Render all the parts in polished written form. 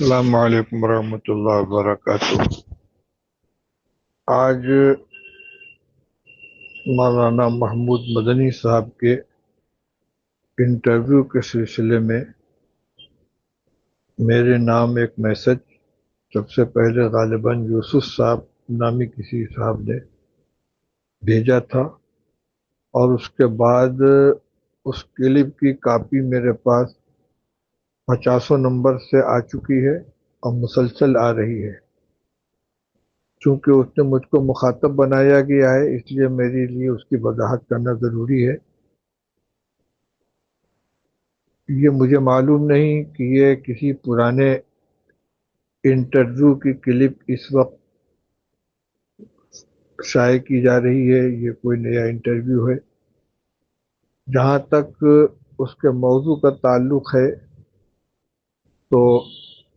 السلام علیکم ورحمۃ اللہ وبرکاتہ۔ آج مولانا محمود مدنی صاحب کے انٹرویو کے سلسلے میں میرے نام ایک میسج سب سے پہلے غالباً یوسف صاحب نامی کسی صاحب نے بھیجا تھا، اور اس کے بعد اس کلپ کی کاپی میرے پاس 50 نمبر سے آ چکی ہے اور مسلسل آ رہی ہے۔ چونکہ اس نے مجھ کو مخاطب بنایا گیا ہے، اس لیے میرے لیے اس کی وضاحت کرنا ضروری ہے۔ یہ مجھے معلوم نہیں کہ یہ کسی پرانے انٹرویو کی کلپ اس وقت شائع کی جا رہی ہے، یہ کوئی نیا انٹرویو ہے۔ جہاں تک اس کے موضوع کا تعلق ہے تو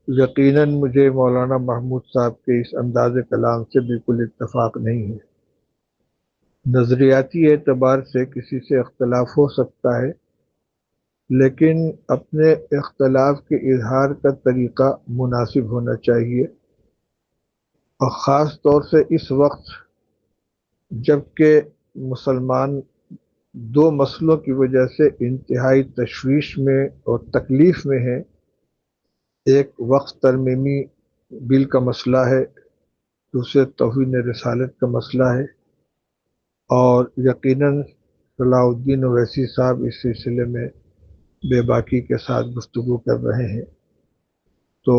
یقیناً مجھے مولانا محمود صاحب کے اس انداز کلام سے بالکل اتفاق نہیں ہے۔ نظریاتی اعتبار سے کسی سے اختلاف ہو سکتا ہے، لیکن اپنے اختلاف کے اظہار کا طریقہ مناسب ہونا چاہیے، اور خاص طور سے اس وقت جب کہ مسلمان دو مسئلوں کی وجہ سے انتہائی تشویش میں اور تکلیف میں ہیں۔ ایک وقت ترمیمی بل کا مسئلہ ہے، دوسرے توہین رسالت کا مسئلہ ہے، اور یقیناً صلاح الدین اویسی صاحب اس سلسلے میں بے باکی کے ساتھ گفتگو کر رہے ہیں۔ تو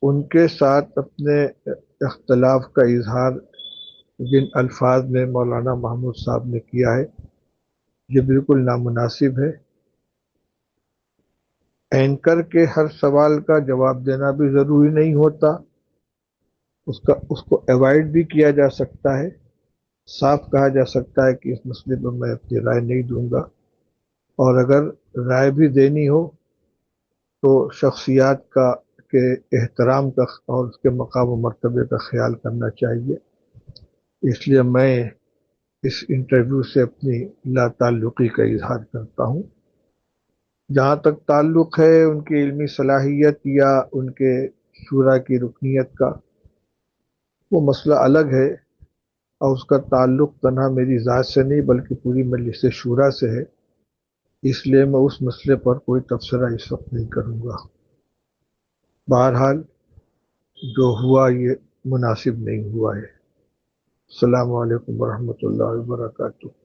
ان کے ساتھ اپنے اختلاف کا اظہار جن الفاظ میں مولانا محمود صاحب نے کیا ہے، یہ بالکل نامناسب ہے۔ اینکر کے ہر سوال کا جواب دینا بھی ضروری نہیں ہوتا، اس کو ایوائڈ بھی کیا جا سکتا ہے۔ صاف کہا جا سکتا ہے کہ اس مسئلے پر میں اپنی رائے نہیں دوں گا، اور اگر رائے بھی دینی ہو تو شخصیات کے احترام کا اور اس کے مقام و مرتبے کا خیال کرنا چاہیے۔ اس لیے میں اس انٹرویو سے اپنی لا تعلقی کا اظہار کرتا ہوں۔ جہاں تک تعلق ہے ان کی علمی صلاحیت یا ان کے شورا کی رکنیت کا، وہ مسئلہ الگ ہے، اور اس کا تعلق تنہا میری ذات سے نہیں بلکہ پوری مجلس شورا سے ہے۔ اس لیے میں اس مسئلے پر کوئی تبصرہ اس وقت نہیں کروں گا۔ بہرحال جو ہوا یہ مناسب نہیں ہوا ہے۔ السلام علیکم ورحمۃ اللہ وبرکاتہ۔